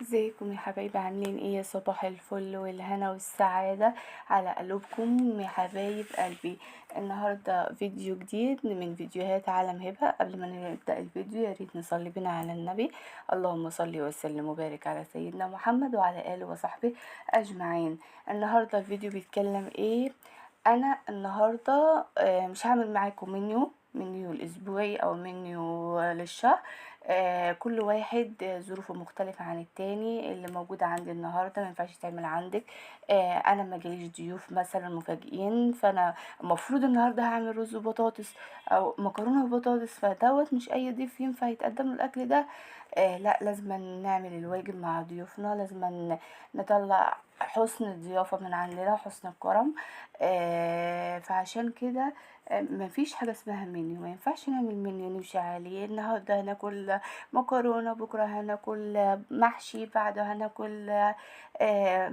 ازيكم يا حبايبي؟ عاملين ايه؟ يا صباح الفل والهنا والسعادة على قلوبكم يا حبايب قلبي. النهاردة فيديو جديد من فيديوهات عالم هبة. قبل ما نبدأ الفيديو يا ريت نصلي بنا على النبي. اللهم صل وسلم وبارك على سيدنا محمد وعلى آله وصحبه أجمعين. النهاردة الفيديو بيتكلم ايه؟ انا النهاردة مش هعمل معاكم منيو الاسبوعي او منيو للشهر. كل واحد ظروفه مختلفة عن التاني. اللي موجود عندي النهاردة ما ينفعش يتعمل عندك. انا ما جاليش ضيوف مثلا مفاجئين، فانا المفروض النهاردة هعمل رز وبطاطس او مكرونة وبطاطس، فدوت مش اي ضيف ينفع يتقدم له الاكل ده. لا، لازم نعمل الواجب مع ضيوفنا، لازم نطلع حسن الضيافة من عندنا، حسن الكرم. فعشان كده مفيش حاجة اسمها منيو، ما ينفعش نعمل منيو نمشي عليه. النهارده هناكل مكرونة، بكرة هناكل محشي، بعده هناكل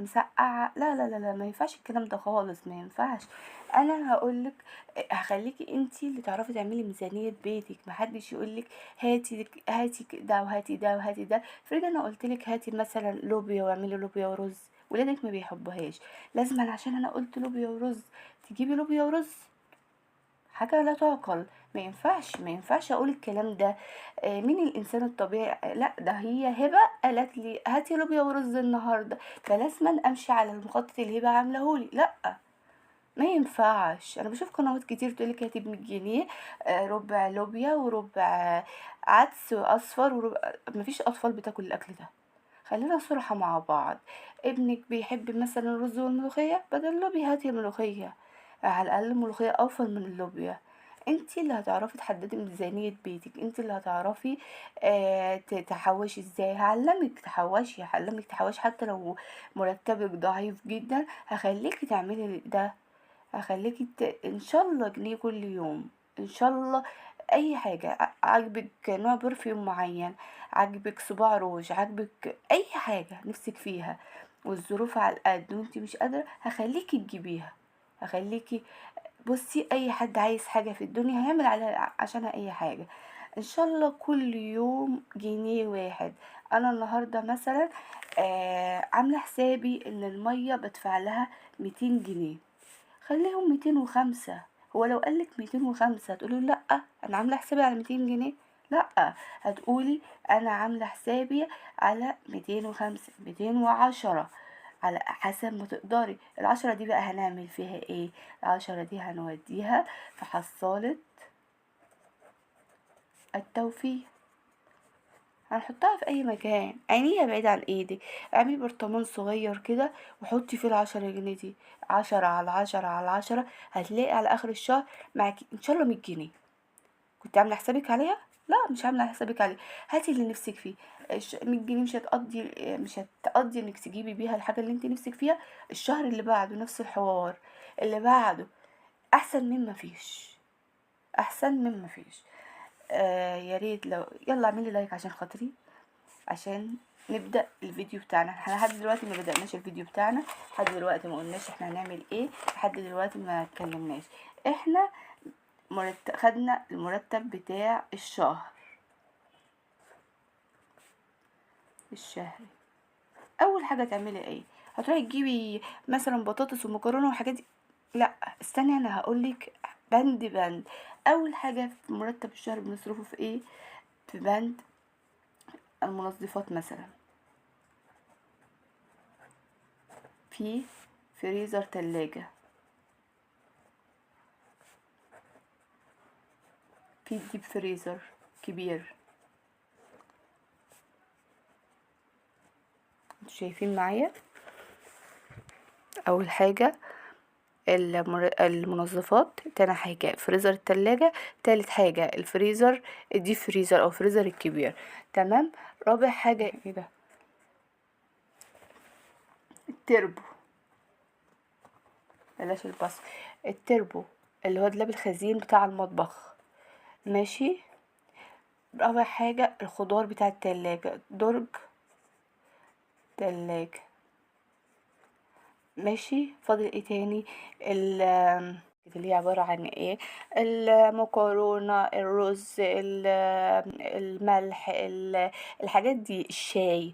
مسقعة. لا لا لا لا، ما ينفعش الكلام ده خالص، ما ينفعش. انا هقولك، هخليكي انتي اللي تعرفي تعملي ميزانية بيتك، محدش يقولك هاتي ده وهاتي ده وهاتي ده. فريد انا قلتلك هاتي مثلا لوبيا واعملي لوبيا ورز، ولادك ما بيحبوهاش. لازم عشان انا قلت لوبيا ورز تجيبي لوبيا ورز؟ حاجة لا تعقل. ما ينفعش اقول الكلام ده. مين الانسان الطبيعي؟ لا، ده هي هبة قالت لي هاتي لوبيا ورز النهارده، فلازم امشي على المخطط اللي هبة عاملهولي. لا، ما ينفعش. انا بشوف قنوات كتير تقولك هاتي ب100 جنيه ربع لوبيا وربع عدس اصفر وربع. مفيش اطفال بتاكل الاكل ده. خلينا صراحة مع بعض. ابنك بيحب مثلا الرز والملوخية، بدل اللوبيا هاتي ملوخية. على الأقل ملوخية أوفر من اللوبيا. انتي اللي هتعرفي تحددي ميزانية بيتك، انتي اللي هتعرفي تحوشي ازاي. هعلمك تحوشي حتى لو مرتبك ضعيف جدا. هخليكي تعملي ده. ان شاء الله جنيه كل يوم، ان شاء الله. اي حاجة عاجبك نوع برفيوم معين، عاجبك صباع روج، عاجبك اي حاجة نفسك فيها، والظروف على القد وانتي مش قادرة، هخليكي تجيبيها. هخليكي بصي، اي حد عايز حاجة في الدنيا هيعمل عشانها اي حاجة. ان شاء الله كل يوم جنيه واحد. انا النهاردة مثلا عاملة حسابي ان المية بدفع لها 200 جنيه. خليهم 205. هو لو قالك 205 هتقولي لأ أنا عاملة حسابي على 200 جنيه؟ لأ، هتقولي أنا عاملة حسابي على 205، 210، على حسب ما تقدري. ال10 دي بقى هنعمل فيها ايه؟ ال10 دي هنوديها في حصالة التوفيق. هنحطها في اي مكان، عينيها بعيد عن ايدك. اعملي برطمان صغير كده وحطي فيه ال10 جنيه دي، 10 على 10 على 10. هتلاقي على اخر الشهر معاكي ان شاء الله 100 جنيه. كنت عامله حسابك عليها؟ لا، مش عامله حسابك عليها. هاتي اللي نفسك فيه. 100 جنيه مش هتقضي انك تجيبي بيها الحاجه اللي انت نفسك فيها. الشهر اللي بعده نفس الحوار، اللي بعده. احسن من ما فيش، احسن من ما فيش. يا ريت لو يلا اعملي لايك عشان خاطري، عشان نبدأ الفيديو بتاعنا. احنا لحد دلوقتي ما بدأناش الفيديو بتاعنا، لحد دلوقتي ما قلناش احنا هنعمل ايه، لحد دلوقتي ما اتكلمناش. احنا خدنا المرتب بتاع الشهري. اول حاجة تعملي ايه؟ هتروحي تجيبي مثلا بطاطس ومكرونة وحاجات دي؟ لا، استني انا هقولك بند بند. اول حاجة في مرتب الشهر بنصرفه في ايه؟ في بند المنظفات مثلا، في فريزر، تلاجة، في ديب فريزر كبير. انتوا شايفين معايا؟ اول حاجة المنظفات، تاني حاجة فريزر التلاجة، تالت حاجة الفريزر، الديب فريزر او فريزر الكبير. تمام. رابع حاجة ايه ده؟ التربو. بلاش البصل، التربو اللي هو دولاب الخزين بتاع المطبخ. ماشي. رابع حاجة الخضار بتاع التلاجة، درج تلاجة. ماشي. فاضل ايه تاني؟ اللي هي عبارة عن ايه؟ المكرونة، الرز، الملح، الحاجات دي، الشاي،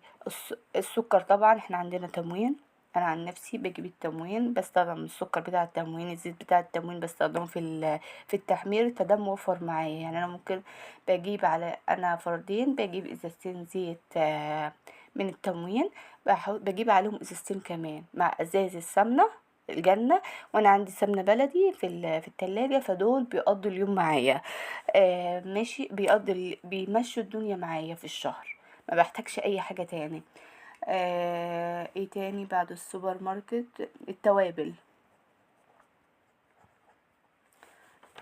السكر. طبعا احنا عندنا تموين. انا عن نفسي بجيب التموين، بستخدم السكر بتاع التموين، الزيت بتاع التموين بستخدمه في التحمير، فده موفر معايا. يعني انا ممكن بجيب على انا فردين بجيب ازازتين زيت من التموين، بجيب عليهم ازازتين كمان مع ازاز السمنة الجنة، وانا عندي سمنة بلدي في التلاجة، فدول بيقضوا اليوم معايا. ماشي، بيمشوا الدنيا معايا في الشهر، ما بحتاجش اي حاجة تاني. ايه تاني بعد السوبر ماركت؟ التوابل.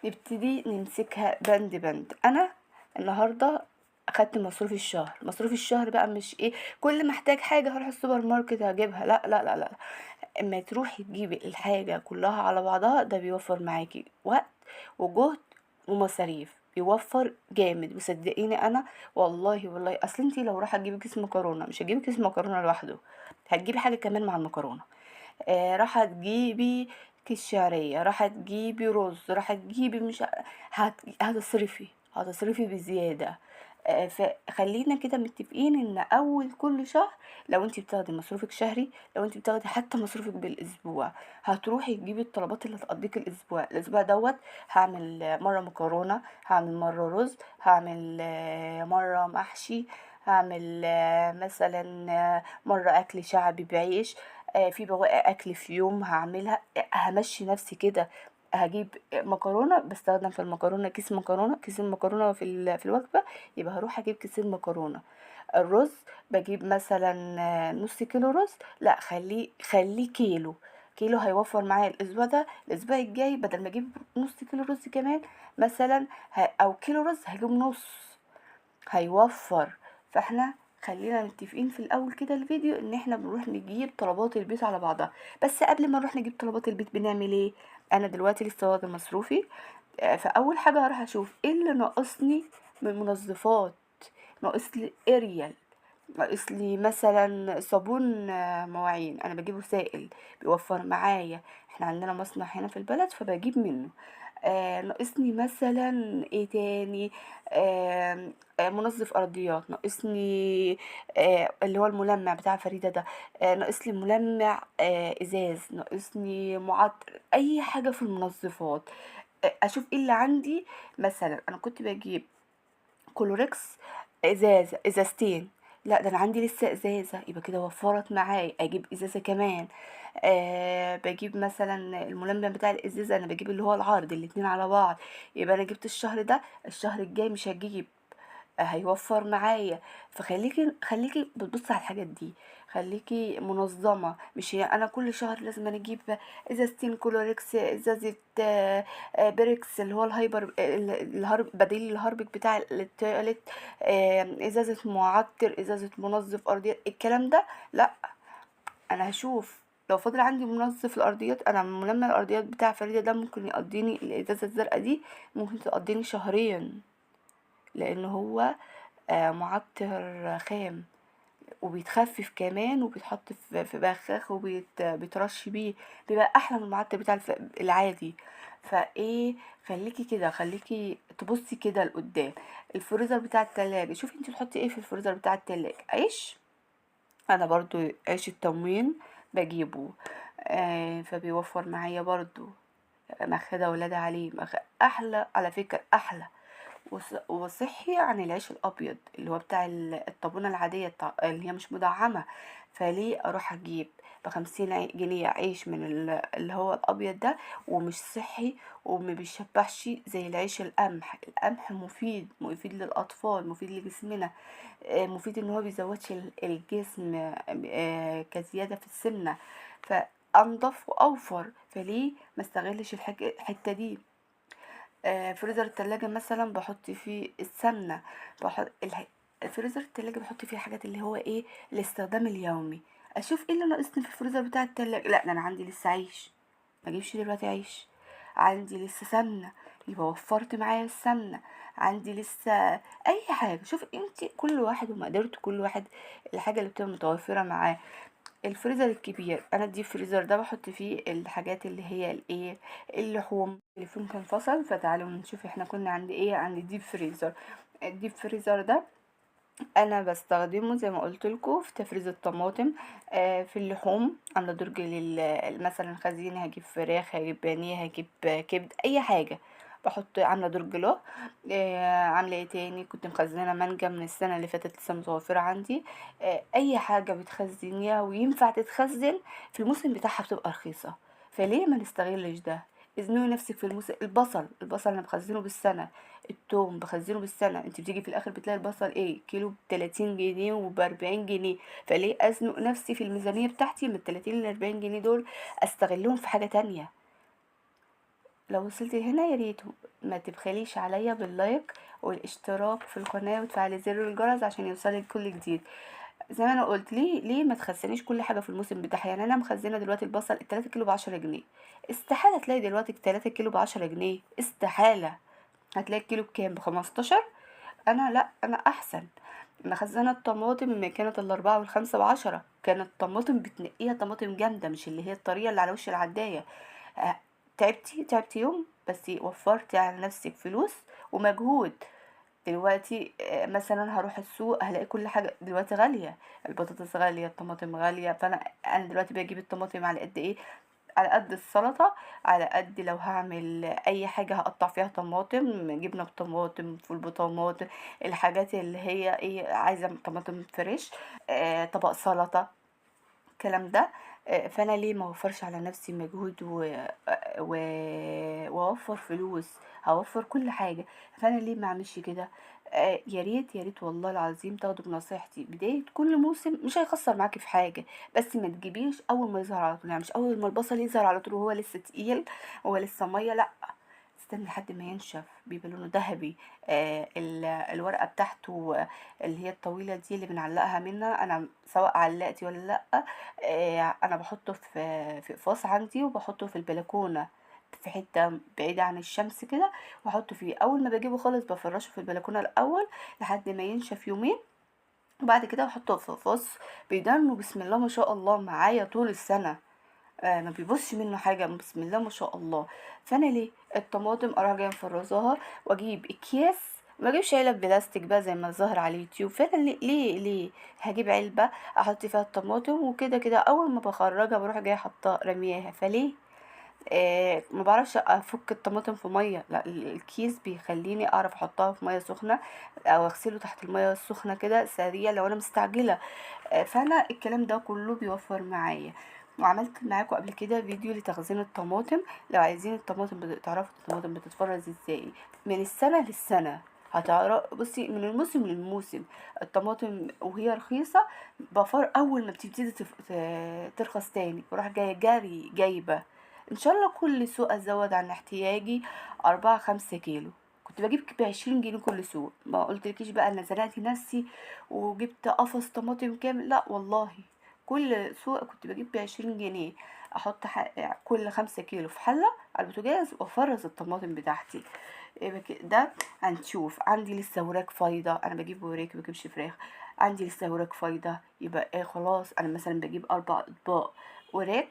نبتدي نمسكها بند بند. انا النهارده اخدت مصروف الشهر. مصروف الشهر بقى مش ايه كل ما احتاج حاجه هروح السوبر ماركت هجيبها، لا لا لا لا. اما تروحي تجيبي الحاجه كلها على بعضها، ده بيوفر معاكي وقت وجهد ومصاريف، بيوفر جامد. وصدقيني انا والله والله، اصل انتي لو راح تجيبي كيس مكرونه مش هتجيبي كيس مكرونه لوحده، هتجيبي حاجه كمان مع المكرونه. راح تجيبي كيس شعرية، راح تجيبي رز، راح تجيبي مش هتصرفي بزيادة. فخلينا كده متفقين ان اول كل شهر، لو انت بتاخدي مصروفك شهري، لو انت بتاخدي حتى مصروفك بالاسبوع، هتروحي تجيبي الطلبات اللي هتقضيك الاسبوع دوت. هعمل مرة مكرونة، هعمل مرة رز، هعمل مرة محشي، هعمل مثلا مرة اكل شعبي بعيش. في بواقي اكل في يوم هعملها، همشي نفسي كده. هجيب مكرونه، بستخدم في المكرونه كيس مكرونه، كيسين مكرونه في الوجبه، يبقى هروح اجيب كيسين مكرونه. الرز بجيب مثلا نص كيلو رز، لا خليه كيلو هيوفر معايا الاسبوع ده. الاسبوع الجاي بدل ما اجيب نص كيلو رز كمان مثلا، او كيلو رز هجيب نص، هيوفر. فاحنا خلينا متفقين في الاول كده الفيديو ان احنا بنروح نجيب طلبات البيت على بعضها. بس قبل ما نروح نجيب طلبات البيت بنعمل ايه؟ انا دلوقتي لسه واخده مصروفي، فاول حاجه هروح اشوف ايه اللي ناقصني من منظفات. ناقص لي اريال، ناقص لي مثلا صابون مواعين، انا بجيبه سائل بيوفر معايا. احنا عندنا مصنع هنا في البلد فبجيب منه. ناقصني مثلا ايه تاني؟ منظف ارضيات ناقصني، اللي هو الملمع بتاع فريدة ده. ناقص لي ملمع ازاز، ناقصني معطر، اي حاجة في المنظفات. اشوف ايه اللي عندي. مثلا انا كنت بجيب كلوركس ازازتين، لا ده انا عندي لسه ازازه، يبقى كده وفرت معايا اجيب ازازه كمان. بجيب مثلا الملمع بتاع الازازه، انا بجيب اللي هو العارض الاتنين على بعض، يبقى انا جبت الشهر ده، الشهر الجاي مش هجيب، هيوفر معايا. خليكي بتبصي على الحاجات دي، خليكي منظمة. مش هي انا كل شهر لازم أنا اجيب ازازتين كلوركس، ازازة بريكس اللي هو الهرب بديل الهربك بتاع التواليت، ازازة معطر، ازازة منظف ارضيات، الكلام ده لا. انا هشوف لو فاضل عندي منظف الارضيات، انا ملمع الارضيات بتاع فريدة ده ممكن يقضيني، الازازة الزرقاء دي ممكن تقضيني شهرين، لان هو معطر خام، وبيتخفف كمان وبيتحط في بخاخ وبيترش بيه، بيبقى احلى من المعطر بتاع العادي. فايه، خليكي كده، خليكي تبصي كده لقدام. الفريزر بتاع التلاجة، شوفي انت تحطي ايه في الفريزر بتاع التلاجة. عيش، انا برضو عيش التموين بجيبه، فبيوفر معايا برضو. مخدة ولادة عليه احلى على فكرة، احلى وصحي عن العيش الابيض اللي هو بتاع الطابونة العادية اللي هي مش مدعمة. فليه اروح اجيب ب50 جنيه عيش من اللي هو الابيض ده ومش صحي وما بيشبعش زي العيش القمح. القمح مفيد للاطفال، مفيد لجسمنا، مفيد ان هو بيزودش الجسم كزيادة في السمنة، فانضف واوفر. فليه ما استغلش الحتة دي؟ فريزر التلاجة مثلا بحط فيه السمنة، بحط فريزر التلاجة بحط فيه حاجات اللي هو ايه الاستخدام اليومي. اشوف ايه اللي ناقصني في الفريزر بتاع التلاجة، لا ده انا عندي لسه عيش، ما اجيبش دلوقتي عيش. عندي لسه سمنة، يبقى وفرت معايا السمنة. عندي لسه اي حاجة. شوف انت كل واحد ومقدرته، كل واحد الحاجة اللي بتبقى متوفرة معاه. الفريزر الكبير، انا الديب فريزر ده بحط فيه الحاجات اللي هي الايه، اللحوم. التليفون كان فصل، فتعالوا نشوف احنا كنا عند ايه، عند الديب فريزر. الديب فريزر ده انا بستخدمه زي ما قلت لكم في تفريز الطماطم، في اللحوم. عند درج مثلا خزين، هجيب فراخ، هجيب بانيه، هجيب كبد، اي حاجه بحط، عامله درج له. عامله ايه تاني، كنت مخزنه مانجا من السنه اللي فاتت لسه متوفره عندي. اي حاجه بتخزنيها وينفع تتخزن في الموسم بتاعها بتبقى رخيصه، فليه ما نستغلش ده؟ ازنقي نفسك في الموسم. البصل انا بخزنه بالسنه، التوم بخزنه بالسنة. انت بتيجي في الاخر بتلاقي البصل ايه، كيلو ب30 جنيه وب40 جنيه. فليه ازنق نفسي في الميزانية بتاعتي من ال30 ل40 جنيه دول، استغلهم في حاجة تانية؟ لو وصلتي هنا يا ريت ما تبخليش عليا باللايك والاشتراك في القناة وتفعلي زر الجرس عشان يوصلك كل جديد. زي ما انا قلت، ليه ما تخزنيش كل حاجه في الموسم بتاعها؟ يعني انا مخزنه دلوقتي البصل ال3 كيلو ب10 جنيه، استحاله تلاقي دلوقتي 3 كيلو ب10 جنيه، استحاله. هتلاقي الكيلو بكام، ب15؟ انا لا، انا احسن مخزنه الطماطم لما كانت ال4 وال5 ب10. كانت طماطم بتنقيها طماطم جامده، مش اللي هي الطريه اللي على وش العدايه. آه، تعبتي يوم بس وفرتي على نفسك فلوس ومجهود. دلوقتي مثلا هروح السوق هلاقي كل حاجه دلوقتي غاليه، البطاطس غاليه، الطماطم غاليه. فانا دلوقتي بجيب الطماطم على قد ايه، على قد السلطة، على قد لو هعمل اي حاجة هقطع فيها طماطم، جبنة بطماطم، فول بطماطم، الحاجات اللي هي ايه، عايزة طماطم فريش، طبق سلطة، الكلام ده. فانا ليه ما اوفرش على نفسي مجهود و... واوفر فلوس، هوفر كل حاجه. فانا ليه ما اعملش كده؟ يا ريت يا ريت والله العظيم تاخدوا بنصيحتي. بدايه كل موسم مش هيخسر معاكي في حاجه، بس ما تجيبيش اول ما يظهر على طول. يعني مش اول ما البصل يظهر على طول وهو لسه تقيل، هو لسه ميه، لا، استني لحد ما ينشف، بيبقى لونه ذهبي. الورقه بتاعته اللي هي الطويله دي اللي بنعلقها منها، انا سواء علقتي ولا لا، انا بحطه في قفاص عندي، وبحطه في البلكونه في حته بعيده عن الشمس كده، واحطه فيه. اول ما بجيبه خالص بفرشه في البلكونه الاول لحد ما ينشف يومين، وبعد كده بحطه في قفاص. بيدنه بسم الله ما شاء الله معايا طول السنه، ما بيبصش منه حاجه، بسم الله ما شاء الله. فانا ليه الطماطم اروح جايه مفرزاها واجيب اكياس، ما اجيبش علب بلاستيك بقى زي ما ظهر على اليوتيوب؟ فانا ليه هجيب علبه احط فيها الطماطم، وكده كده اول ما بخرجها بروح جايه حاطاه رمياها. فليه ما بعرفش افك الطماطم في ميه؟ لا، الكيس بيخليني اعرف احطها في ميه سخنه، او اغسله تحت الميه السخنه كده سريع لو انا مستعجله. فانا الكلام ده كله بيوفر معايا. وعملت معاكم قبل كده فيديو لتخزين الطماطم، لو عايزين الطماطم تعرفوا الطماطم بتتفرز ازاي من السنه للسنه. هتعرف، بصي، من الموسم للموسم الطماطم وهي رخيصه، اول ما بتبتدي ترخص تاني بروح جايه جري جايبه ان شاء الله كل سوق ازود عن احتياجي 4 5 كيلو. كنت بجيب ب20 جنيه كل سوق. ما قلتلكيش بقى انا زنقت نفسي وجبت قفص طماطم كامل، لا والله، كل سوق كنت بجيب ب20 جنيه، احط كل 5 كيلو في حلة على البوتاجاز وافرز الطماطم بتاعتي. ده هنشوف. عندي لسه وراك فايضة، انا بجيب وراك بجيبش فراخ. عندي لسه وراك فايضة، يبقى ايه، خلاص انا مثلا بجيب 4 اطباق وراك،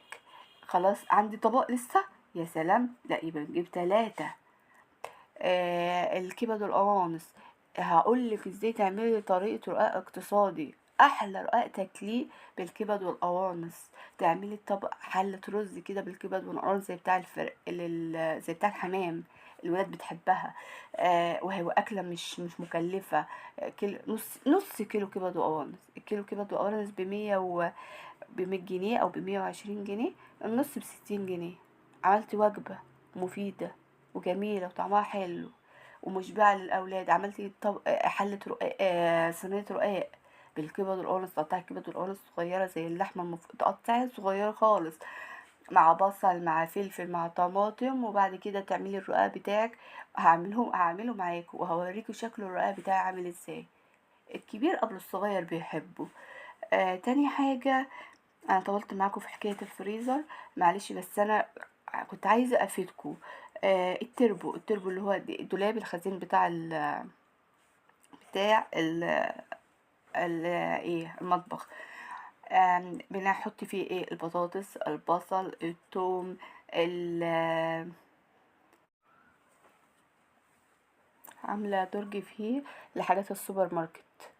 خلاص عندي طبق لسه، يا سلام، لا يبقى نجيب 3. الكبد والقوانص، هقولك ازاي تعملي طريقة رقاق اقتصادي، احلى رقاق تاكليه بالكبد والقوانص. تعملي طبق حلة رز كده بالكبد والقوانص زي بتاع زي بتاع الحمام، الولاد بتحبها. وهي اكله مش مكلفه. نص كيلو كبد وقوانص، الكيلو كبد وقوانص ب100 جنيه او ب120 جنيه، النص ب60 جنيه. عملت وجبه مفيده وجميله وطعمها حلو ومشبعه للاولاد. عملت حله رقاق، صينيه رقاق بالكبد والقوانص. تقطعي الكبد والقوانص صغيره زي اللحمه، تقطعيها صغيره خالص، مع بصل مع فلفل مع طماطم، وبعد كده تعملي الرقاق بتاعك. هعمله معاكم وهوريكم شكل الرقاق بتاعي عامل ازاي. الكبير قبل الصغير بيحبه. تاني حاجة، انا طولت معاكم في حكاية الفريزر، معلش، بس انا كنت عايزة افيدكم. التربو اللي هو الدولاب الخزين بتاع ايه، المطبخ. بنحط فيه ايه؟ البطاطس، البصل، الثوم، عامله درج فيه لحاجات السوبر ماركت،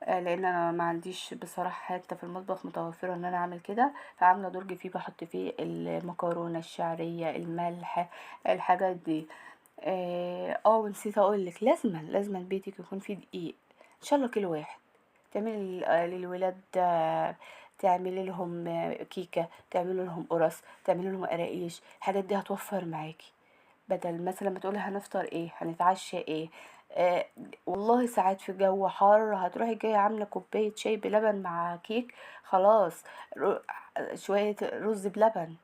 لان انا ما عنديش بصراحه حته في المطبخ متوفره ان انا اعمل كده، فعامله درج فيه بحط فيه المكرونه الشعريه، الملح، الحاجات دي. ونسيت اقولك، لازما بيتك يكون فيه دقيق، ان شاء الله كيلو واحد. تعملي للولاد، تعملي لهم كيكه، تعملي لهم قرص، تعملي لهم قراقيش، الحاجات دي هتوفر معاكي. بدل مثلا ما تقولي هنفطر ايه، هنتعشى ايه. آه والله ساعات في جو حار هتروحي جايه عامله كوبايه شاي بلبن مع كيك، خلاص. شويه رز بلبن،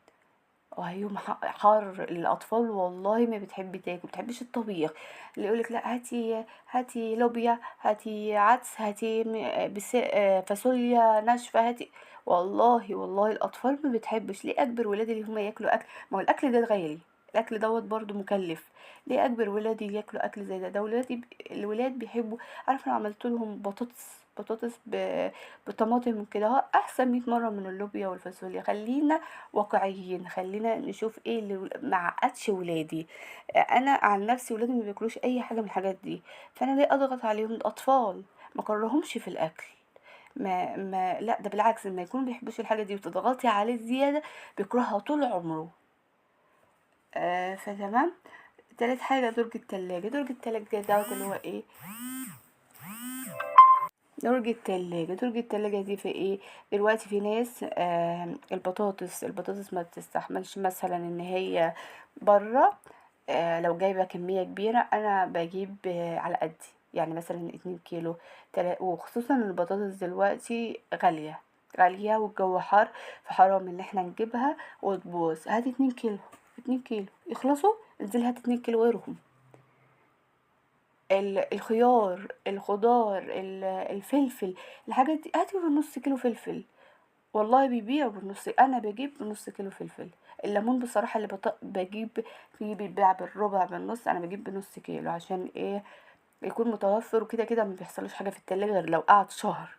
وهيوم حار الاطفال والله ما بتحب تاكل، ما بتحبش الطبيخ. اللي يقولك لا، هاتي لوبيا، هاتي عدس، هاتي فاصوليا ناشفه، هاتي. والله الاطفال ما بتحبش. ليه اجبر ولادي اللي هم ياكلوا اكل؟ ما هو الاكل ده غالي، الاكل دوت برضو مكلف. ليه اجبر ولادي ياكلوا اكل زي ده؟ ولادي الولاد بيحبوا. عارفه لو عملت لهم بطاطس بطماطم كده، احسن 100 مره من اللوبيا والفاصوليا. خلينا واقعيين، خلينا نشوف ايه اللي معقدش ولادي. انا عن نفسي ولادي ما بياكلوش اي حاجه من الحاجات دي، فانا ليه اضغط عليهم؟ الاطفال ما كرهمش في الاكل. ما لا، ده بالعكس، لما يكونوا بيحبوش الحاجه دي وتضغطي عليه زياده بيكرهها طول عمره. فتمام. تالت حاجه درج التلاجة دوت اللي هو ايه؟ درج التلاجة دي في ايه؟ دلوقتي في ناس البطاطس ما تستحملش مثلا ان هي بره. لو جايبة كمية كبيرة انا بجيب على قدي، يعني مثلا 2 كيلو. وخصوصا البطاطس دلوقتي غالية والجو حار، فحرام ان احنا نجيبها وتبوظ. هاتي 2 كيلو، 2 كيلو يخلصوا. انزلي هاتي 2 كيلو غيرهم. الخيار، الخضار، الفلفل، الحاجات دي هاتي بنص كيلو فلفل. والله بيبيعوا بالنص، انا بجيب بنص كيلو فلفل. الليمون بصراحه اللي بجيب فيه بيتباع بالربع بالنص، انا بجيب بنص كيلو. عشان ايه؟ يكون متوفر، وكده كده ما بيحصلوش حاجه في التلاجة غير لو قعد شهر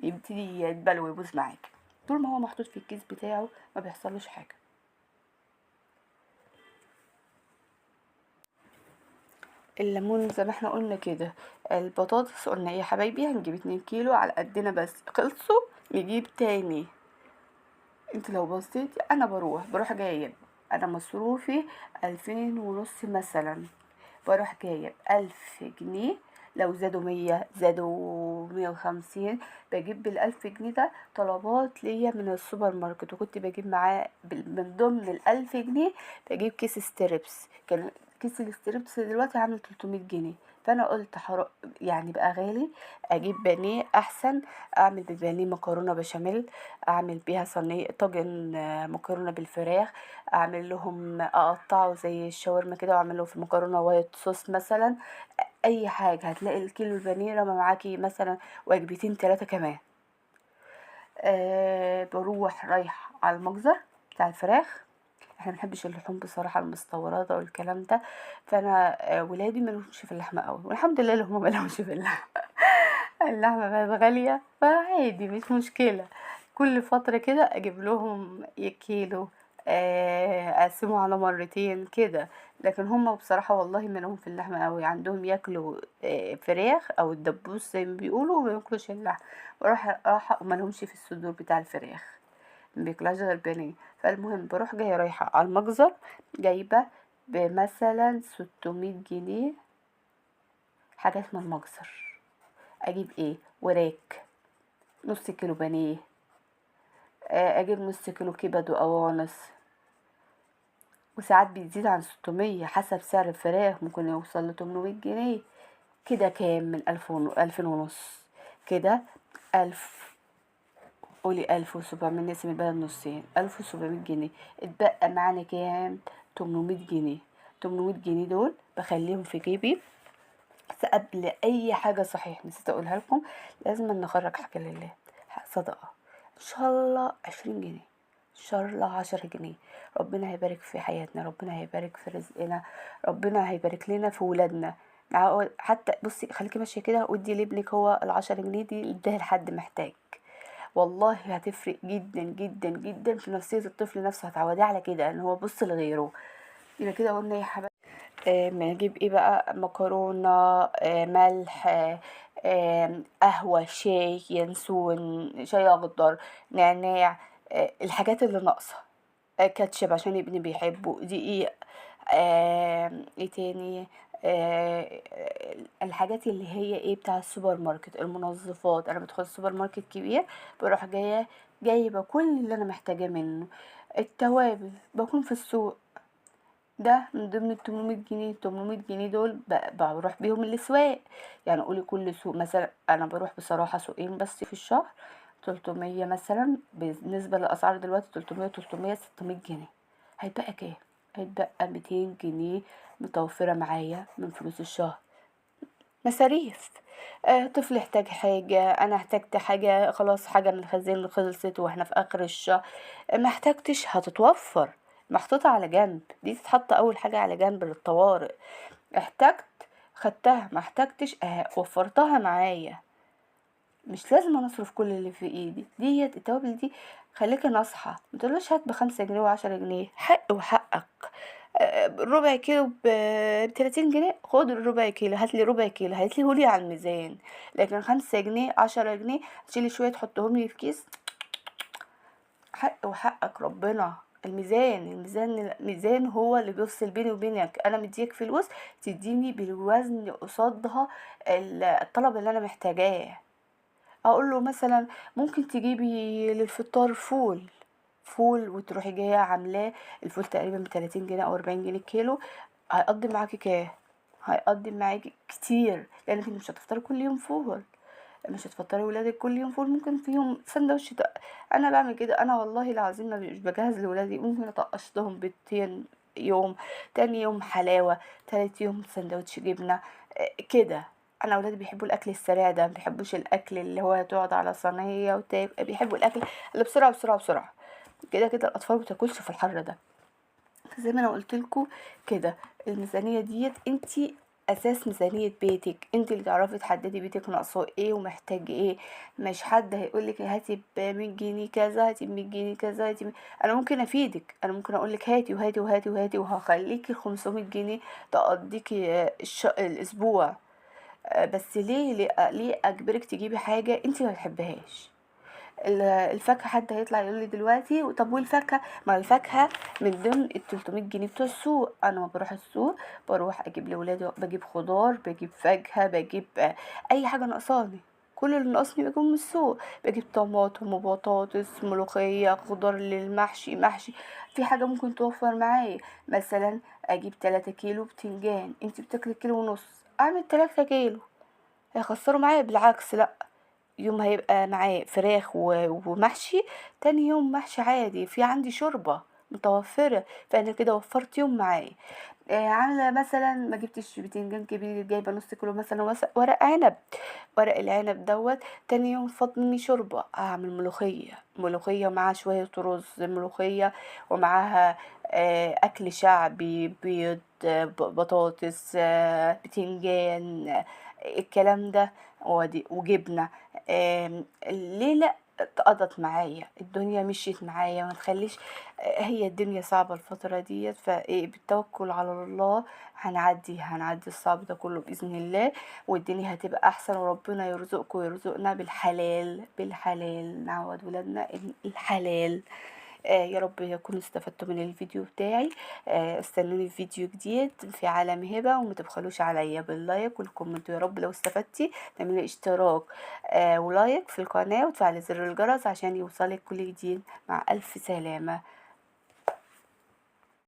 يبتدي يتبل ويبوظ معاك. طول ما هو محطوط في الكيس بتاعه ما بيحصلوش حاجه. الليمون زي ما احنا قلنا كده. البطاطس قلنا ايه يا حبايبي؟ هنجيب 2 كيلو على قدنا، بس خلصوا نجيب تاني. انت لو بصيتي انا بروح جايب، انا مصروفي 2500 مثلا، بروح جايب 1000 جنيه. لو زادوا 100 زادوا 150، بجيب ب1000 جنيه ده طلبات ليا من السوبر ماركت. وكنت بجيب معاه من ضمن 1000 جنيه بجيب كيس ستريبس. كان كيس الستريبس دلوقتي عامل 300 جنيه. فانا قلت يعني بقى غالي، اجيب بانيه احسن. اعمل ببانيه مكرونه بشاميل، اعمل بيها صينيه طاجن مكرونه بالفراخ، اعمل لهم اقطعه زي الشاورما كده، واعمل له في مكرونه وايت صوص مثلا. اي حاجه هتلاقي الكيلو البانيه رمى معاكي مثلا وجبتين 3 كمان. بروح رايح على المجزر بتاع الفراخ. احنا منحبش اللحوم بصراحه المستورده والكلام ده، فانا ولادي ملهمش في اللحمه قوي، والحمد لله اللي هم ملهمش في اللحمه. اللحمه بقت غاليه فعادي مش مشكله. كل فتره كده اجيب لهم كيلو، اقسمه على مرتين كده. لكن هم بصراحه والله ملهم في اللحمه قوي، عندهم ياكلوا فراخ او الدبوس زي ما بيقولوا، وما ياكلوش اللحمه. راح وملهمش في الصدور بتاع الفراخ، مبياكلهاش غير بانيه. فالمهم بروح جايه رايحه على المجزر، جايبه بمثلا 600 جنيه حاجه اسمها المجزر. اجيب ايه؟ وراك، نص كيلو بانيه، اجيب نص كيلو كبد وقوانص. وساعات بيزيد عن 600 حسب سعر الفراخ، ممكن يوصل ل800 جنيه. كده كام؟ من 1000 ونص كده. 1000، قولي 1700، نقسم البلد نصين، 1700 جنيه. اتبقى معانا كام؟ 800 جنيه. 800 جنيه دول بخليهم في جيبي. بس قبل اي حاجة صحيح نسيت اقولها لكم، لازم نخرج حاجة لله، صدقة. ان شاء الله 20 جنيه، ان شاء الله 10 جنيه. ربنا هيبارك في حياتنا، ربنا هيبارك في رزقنا، ربنا هيبارك لنا في ولادنا. حتى بصي خليكي ماشية كده، ودي لابنك هو ال10 جنيه دي اديها لحد محتاج. والله هتفرق جدا جدا جدا في نفسية الطفل نفسه، هتعوديه على كده ان هو بص لغيره. يبقى كده قلنا يا حبايبي بنجيب ايه بقى؟ مكرونة، ملح، قهوة، شاي، ينسون، شاي اخضر، نعناع، الحاجات اللي ناقصة، كاتشب عشان ابني بيحبه، دقيق، ايه تاني، الحاجات اللي هي ايه بتاع السوبر ماركت، المنظفات. انا بدخل السوبر ماركت كبير، بروح جايبه كل اللي انا محتاجاه منه. التوابل بكون في السوق، ده من ضمن ال800 جنيه. ال800 جنيه دول بروح بيهم الاسواق. يعني قولي كل سوق مثلا، انا بروح بصراحة سوقين بس في الشهر، 300 مثلا، بالنسبة للأسعار دلوقتي 300 300 600 جنيه. هيتبقى كام؟ هيتبقى 200 جنيه متوفرة معايا من فلوس الشهر، مصاريف. طفل احتاج حاجة، انا احتجت حاجة، خلاص حاجة من الخزين خلصت واحنا في اخر الشهر. ما احتجتش هتتوفر، محطوطة على جنب، دي تتحط اول حاجة على جنب للطوارئ. احتجت خدتها، ما احتجتش وفرتها معايا. مش لازم انا اصرف كل اللي في ايدي. ديت التوابل دي خليكي ناصحة، متقولش هات ب5 جنيه و10 جنيه، حق وحقك. ربع كيلو ب30 جنيه، خد الربع كيلو، هاتلي ربع كيلو، هاتلي هولي على الميزان. لكن 5 جنيه 10 جنيه تشيلي شوية تحطهم لي في كيس، حق وحقك ربنا. الميزان هو اللي بيفصل بيني وبينك. انا مديك فلوس، تديني بالوزن قصادها الطلب اللي انا محتاجاه. اقول له مثلا ممكن تجيبي للفطار فول وتروحي جايه عاملاه. الفول تقريبا ب30 جنيه او 40 جنيه كيلو. هيقضي معاكي كام؟ هيقضي معاكي كتير، لانك انت مش هتفطري كل يوم فول، مش هتفطري ولادك كل يوم فول، ممكن في يوم سندوتش انا بعمل كده. انا والله العظيم ما مش بجهز لولادي، ممكن اطقش لهم بيضتين يوم، تاني يوم حلاوه، تالت يوم سندوتش جبنه، كده. انا ولادي بيحبوا الاكل السريع ده، ما بيحبوش الاكل اللي هو تقعد على صينيه وتاكل، بيحبوا الاكل اللي بسرعه بسرعه بسرعه. كده كده الاطفال بتاكلش في الحر ده. زي ما انا قلت لكم كده، الميزانيه ديت انتي اساس ميزانيه بيتك، انت اللي تعرفي تحددي بيتك ناقصه ايه ومحتاج ايه. مش حد هيقولك هاتي ب100 جنيه كذا، هاتي ب100 جنيه كذا، هاتي انا ممكن افيدك، انا ممكن اقولك هاتي وهاتي وهاتي وهاتي، وهخليكي 500 جنيه تقضيكي الاسبوع. بس ليه اجبرك تجيبي حاجه انت ما بتحبهاش؟ الفاكهة، حد هيطلع يقول لي دلوقتي طب والفاكهة؟ ما الفاكهة من ضمن ال300 جنيه بتوع السوق. انا ما بروح السوق بروح اجيب لولادي، بجيب خضار، بجيب فاكهة، بجيب اي حاجة ناقصاني. كل اللي ناقصني بجيبه من السوق. بجيب طماطم وبطاطس، ملوخية، خضار للمحشي، محشي. في حاجة ممكن توفر معايا، مثلا اجيب 3 كيلو بتنجان، انت بتاكلي كيلو ونص، اعمل 3 كيلو، هيخسروا معايا؟ بالعكس، لا، يوم هيبقى معاه فراخ ومحشي، تاني يوم محشي عادي، في عندي شوربة متوفرة، فانا كده وفرت يوم معايا. عاملة مثلا ما جبتش بتنجان كبير، جايبة نص كيلو مثلا ورق عنب. ورق العنب دوت، تاني يوم فاض مني شوربة، اعمل ملوخية مع شوية رز، ملوخية ومعاها اكل شعبي، بيض، بطاطس، بتنجان، الكلام ده، وجبنة. ليه لا؟ اتقضت معايا الدنيا، مشيت معايا، ما تخليش. هي الدنيا صعبة الفترة ديت، فايه بالتوكل على الله هنعدي الصعب ده كله بإذن الله، والدنيا هتبقى احسن، وربنا يرزقكم ويرزقنا بالحلال، بالحلال نعود ولادنا الحلال. يا رب يكونوا استفدتوا من الفيديو بتاعي. استنوني في فيديو جديد في عالم هبة، وما تبخلوش عليا باللايك والكومنت. يا رب لو استفدتي تعملي اشتراك ولايك في القناة، وتفعلي زر الجرس عشان يوصلك كل جديد. مع ألف سلامة.